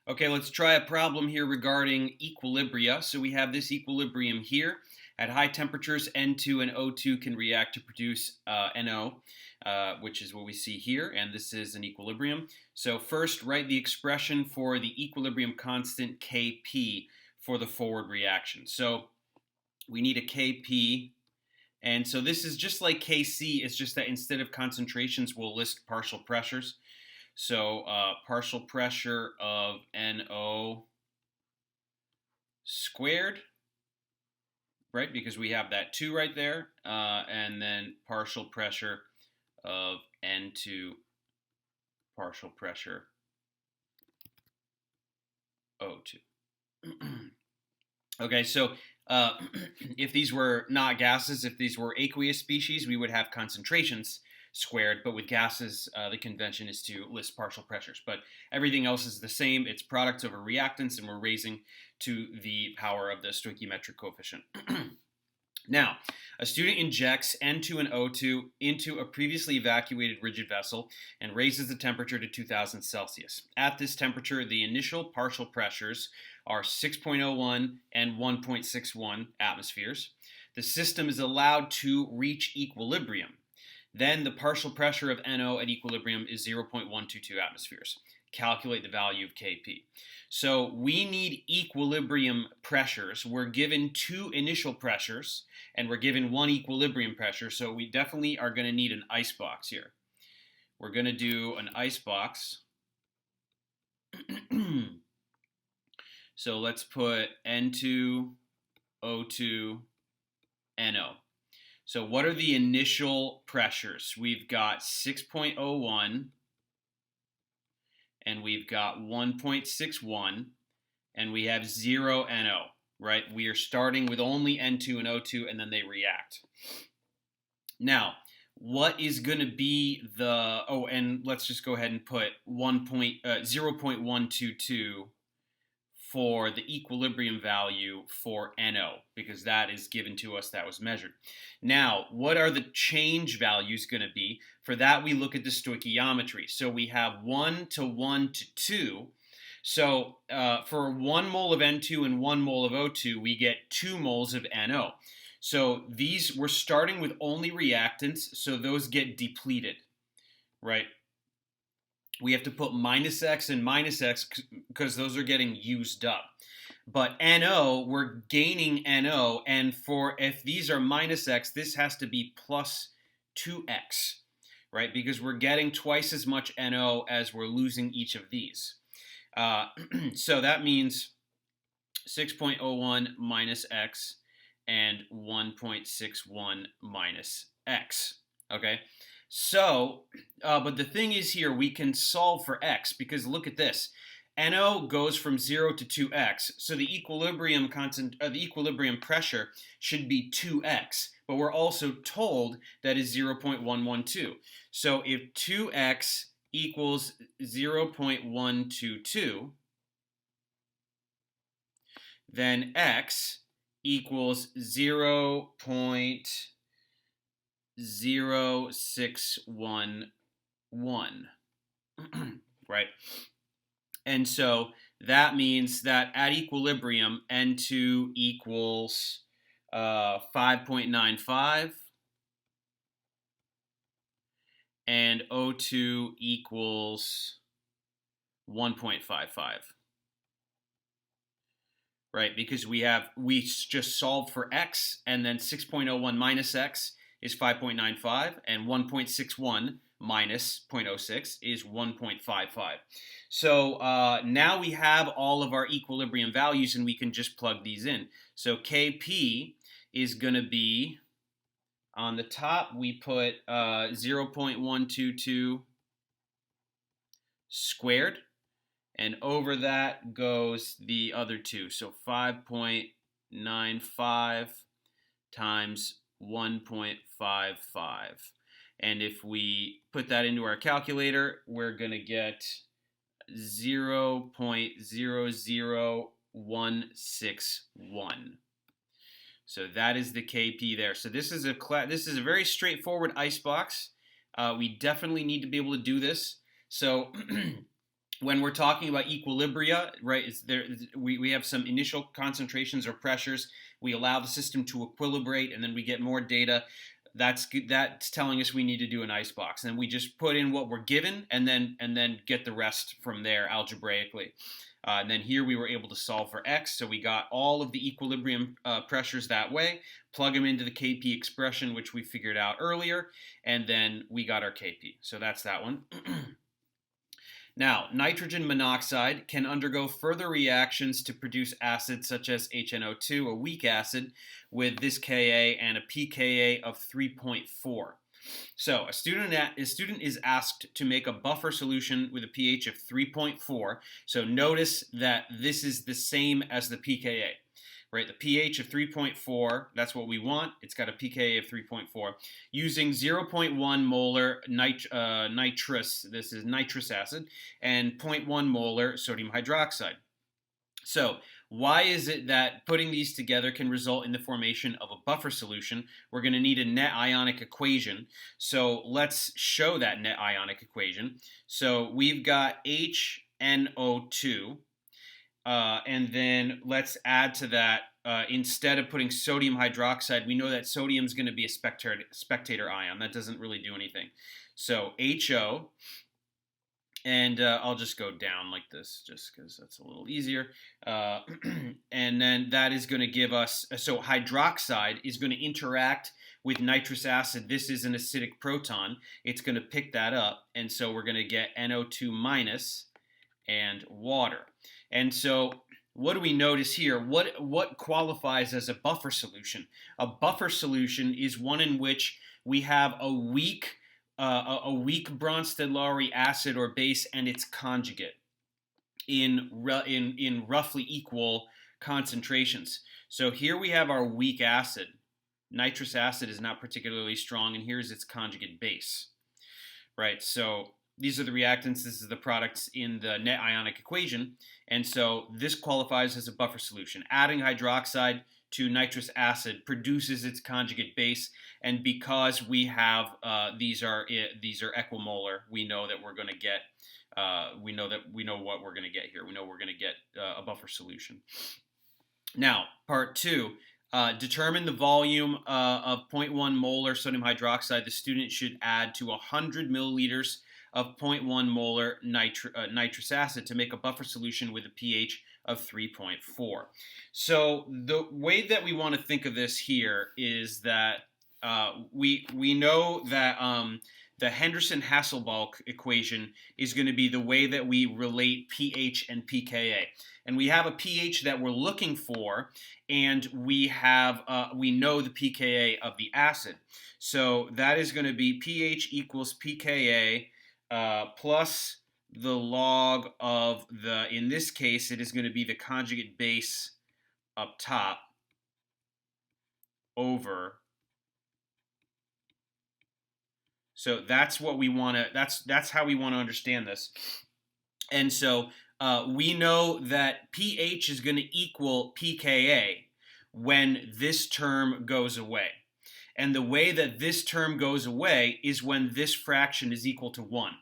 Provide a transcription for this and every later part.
Okay, let's try a problem here regarding equilibria. So we have this equilibrium here. At high temperatures, N2 and O2 can react to produce NO, which is what we see here, and this is an equilibrium. So first, write the expression for the equilibrium constant Kp for the forward reaction. So we need a Kp, and so this is just like Kc, it's just that instead of concentrations, we'll list partial pressures. So partial pressure of NO squared, right? Because we have that 2 right there. And then partial pressure of N2, partial pressure O2. Okay, so if these were not gases, if these were aqueous species, we would have concentrations squared, but with gases, the convention is to list partial pressures. But everything else is the same. It's products over reactants, and we're raising to the power of the stoichiometric coefficient. Now, a student injects N2 and O2 into a previously evacuated rigid vessel and raises the temperature to 2000 Celsius. At this temperature, the initial partial pressures are 6.01 and 1.61 atmospheres. The system is allowed to reach equilibrium. Then the partial pressure of NO at equilibrium is 0.122 atmospheres. Calculate the value of Kp. So we need equilibrium pressures. We're given 2 initial pressures, and we're given 1 equilibrium pressure, so we definitely are going to need an icebox here. We're going to do an icebox. So let's put N2, O2, NO. So what are the initial pressures? We've got 6.01, and we've got 1.61, and we have 0 NO, right? We are starting with only N2 and O2, and then they react. Now, what is going to be the, and let's just go ahead and put 0.122 for the equilibrium value for NO, because that is given to us, that was measured. Now, what are the change values going to be? For that, we look at the stoichiometry. So we have 1 to 1 to 2. So for 1 mole of N2 and 1 mole of O2, we get 2 moles of NO. So these, we're starting with only reactants, so those get depleted, right? We have to put minus X and minus X because those are getting used up. But NO, we're gaining NO, and for if these are minus X, this has to be plus 2X, right? Because we're getting twice as much NO as we're losing each of these. So that means 6.01 minus X and 1.61 minus X, okay? So, but the thing is here, we can solve for X, because look at this. NO goes from 0 to 2X, so the equilibrium pressure should be 2X, but we're also told that is 0.112. So if 2X equals 0.122, then X equals 0.0611, right? And so that means that at equilibrium, N2 equals 5.95, and O2 equals 1.55. Right, because we just solved for X, and then 6.01 minus X is 5.95, and 1.61 minus 0.06 is 1.55. So now we have all of our equilibrium values, and we can just plug these in. So Kp is going to be, on the top, we put 0.122 squared. And over that goes the other 2. So 5.95 times 1.55. And if we put that into our calculator, we're going to get 0.00161. So that is the Kp there. So this is a very straightforward icebox. We definitely need to be able to do this. So when we're talking about equilibria, right, we have some initial concentrations or pressures. We allow the system to equilibrate, and then we get more data. That's telling us we need to do an icebox, and we just put in what we're given, and then get the rest from there algebraically. And then here we were able to solve for x, so we got all of the equilibrium pressures that way, plug them into the Kp expression, which we figured out earlier, and then we got our Kp. So that's that one. Now, nitrogen monoxide can undergo further reactions to produce acids such as HNO2, a weak acid, with this Ka and a pKa of 3.4. So a student is asked to make a buffer solution with a pH of 3.4. So notice that this is the same as the pKa. Right, the pH of 3.4, that's what we want. It's got a pKa of 3.4. Using 0.1 molar nitrous, this is nitrous acid, and 0.1 molar sodium hydroxide. So why is it that putting these together can result in the formation of a buffer solution? We're going to need a net ionic equation. So let's show that net ionic equation. So we've got HNO2. And then let's add to that, instead of putting sodium hydroxide, we know that sodium is going to be a spectator ion. That doesn't really do anything. So HO, and I'll just go down like this just because that's a little easier. And then that is going to give us, so hydroxide is going to interact with nitrous acid. This is an acidic proton. It's going to pick that up, and so we're going to get NO2 minus and water. And so what do we notice here? What qualifies as a buffer solution? A buffer solution is one in which we have a weak Bronsted-Lowry acid or base and its conjugate in roughly equal concentrations. So here we have our weak acid. Nitrous acid is not particularly strong, and here's its conjugate base. Right, so these are the reactants, this is the products in the net ionic equation, and so this qualifies as a buffer solution. Adding hydroxide to nitrous acid produces its conjugate base, and because we have these are equimolar, we know that we're going to get we know what we're going to get here. We know we're going to get a buffer solution. Now, part 2. Determine the volume of 0.1 molar sodium hydroxide the student should add to 100 milliliters of 0.1 molar nitrous acid to make a buffer solution with a pH of 3.4. So the way that we want to think of this here is that we know that the Henderson-Hasselbalch equation is going to be the way that we relate pH and pKa. And we have a pH that we're looking for, and we know the pKa of the acid. So that is going to be pH equals pKa plus the log of in this case, it is going to be the conjugate base up top over. So that's what we want to, that's how we want to understand this. And so we know that pH is going to equal pKa when this term goes away. And the way that this term goes away is when this fraction is equal to 1,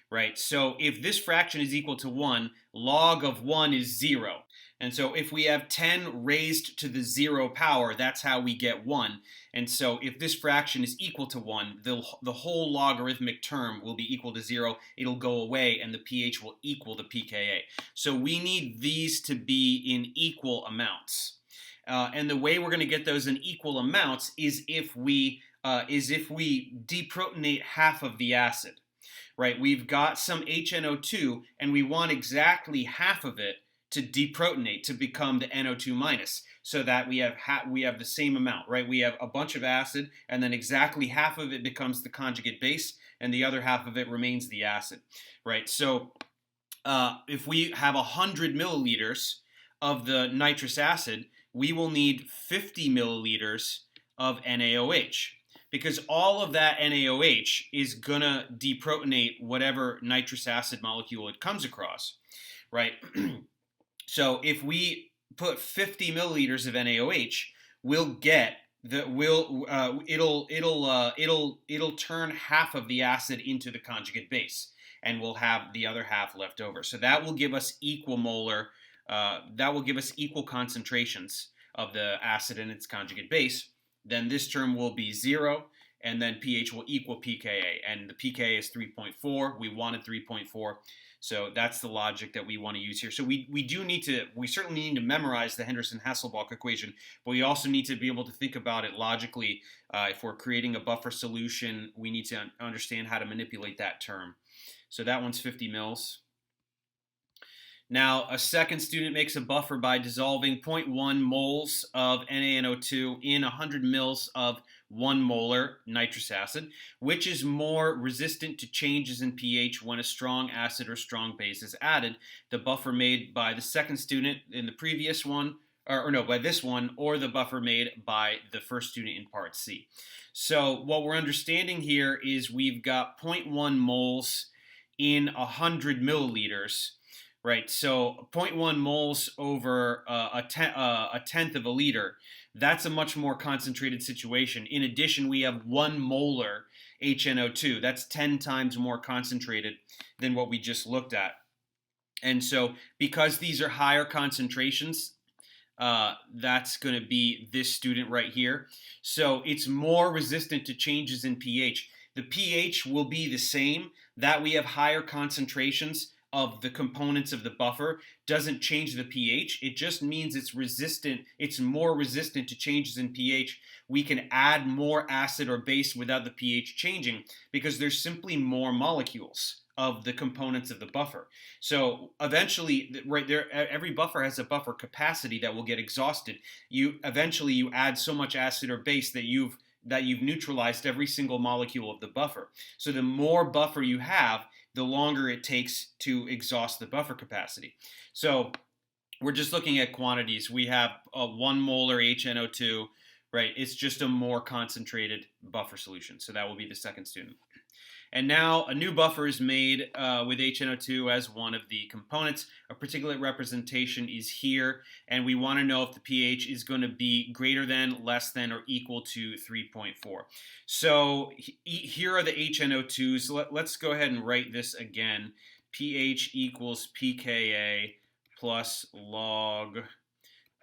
right? So if this fraction is equal to 1, log of 1 is 0. And so if we have 10 raised to the 0 power, that's how we get 1. And so if this fraction is equal to 1, the whole logarithmic term will be equal to 0. It'll go away, and the pH will equal the pKa. So we need these to be in equal amounts. And the way we're going to get those in equal amounts is if we deprotonate half of the acid, right? We've got some HNO2, and we want exactly half of it to deprotonate to become the NO2 minus, so that we have the same amount, right? We have a bunch of acid, and then exactly half of it becomes the conjugate base, and the other half of it remains the acid, right? So if we have 100 milliliters of the nitrous acid, we will need 50 milliliters of NaOH, because all of that NaOH is going to deprotonate whatever nitrous acid molecule it comes across, right? So if we put 50 milliliters of NaOH, it'll turn half of the acid into the conjugate base. and we'll have the other half left over. So that will give us equal molar, that will give us equal concentrations of the acid and its conjugate base. Then this term will be 0, and then pH will equal pKa, and the pKa is 3.4. We wanted 3.4. So that's the logic that we want to use here. So we certainly need to memorize the Henderson-Hasselbalch equation, but we also need to be able to think about it logically. If we're creating a buffer solution, we need to understand how to manipulate that term. So that one's 50 mils. Now, a second student makes a buffer by dissolving 0.1 moles of NaNO2 in 100 mils of 1 molar nitrous acid, which is more resistant to changes in pH when a strong acid or strong base is added. The buffer made by the second student in the previous one, by this one, or the buffer made by the first student in part C. So what we're understanding here is we've got 0.1 moles in 100 milliliters. Right, so 0.1 moles over a tenth of a liter, that's a much more concentrated situation. In addition, we have 1 molar HNO2. That's 10 times more concentrated than what we just looked at. And so because these are higher concentrations, that's going to be this student right here. So it's more resistant to changes in pH. The pH will be the same. That we have higher concentrations of the components of the buffer doesn't change the pH. It just means it's resistant. It's more resistant to changes in pH. We can add more acid or base without the pH changing because there's simply more molecules of the components of the buffer. So eventually, right there, every buffer has a buffer capacity that will get exhausted. Eventually you add so much acid or base that you've neutralized every single molecule of the buffer. So the more buffer you have, the longer it takes to exhaust the buffer capacity. So we're just looking at quantities. We have a 1 molar HNO2, right? It's just a more concentrated buffer solution. So that will be the second student. And now a new buffer is made with HNO2 as one of the components. A particulate representation is here, and we want to know if the pH is going to be greater than, less than, or equal to 3.4. So here are the HNO2s. Let's go ahead and write this again. pH equals pKa plus log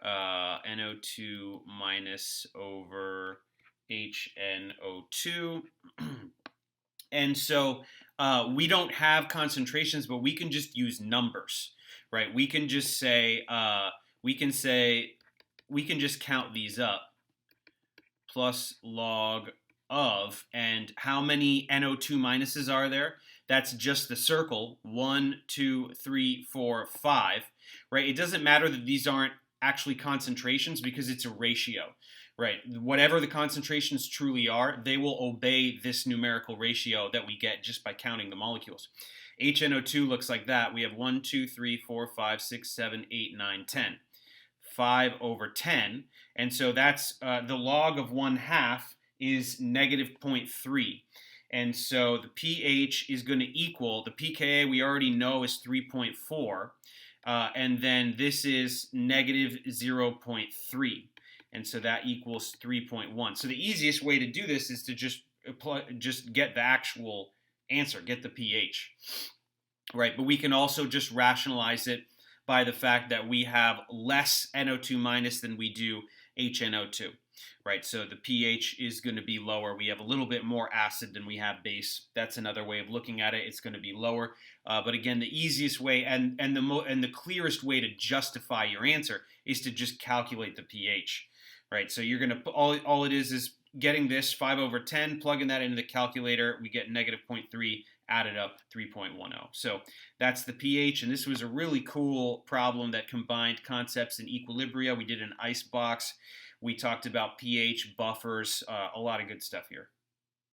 NO2 minus over HNO2. And so we don't have concentrations, but we can just use numbers, right? We can just say, we can just count these up. Plus log of, and how many NO2 minuses are there? That's just the circle, 1, 2, 3, 4, 5, right? It doesn't matter that these aren't actually concentrations because it's a ratio. Right, whatever the concentrations truly are, they will obey this numerical ratio that we get just by counting the molecules. HNO2 looks like that. We have 1, 2, 3, 4, 5, 6, 7, 8, 9, 10. 5 over 10. And so that's the log of 1/2 is negative 0.3. And so the pH is going to equal, the pKa we already know is 3.4. And then this is negative 0.3. And so that equals 3.1. So the easiest way to do this is to just get the actual answer, get the pH, right? But we can also just rationalize it by the fact that we have less NO2 minus than we do HNO2, right? So the pH is going to be lower. We have a little bit more acid than we have base. That's another way of looking at it. It's going to be lower. But again, the easiest way and the clearest way to justify your answer is to just calculate the pH. Right, so you're going to, all it is getting this 5 over 10, plugging that into the calculator, we get negative 0.3, added up 3.10. So that's the pH, and this was a really cool problem that combined concepts in Equilibria. We did an ice box. We talked about pH, buffers, a lot of good stuff here.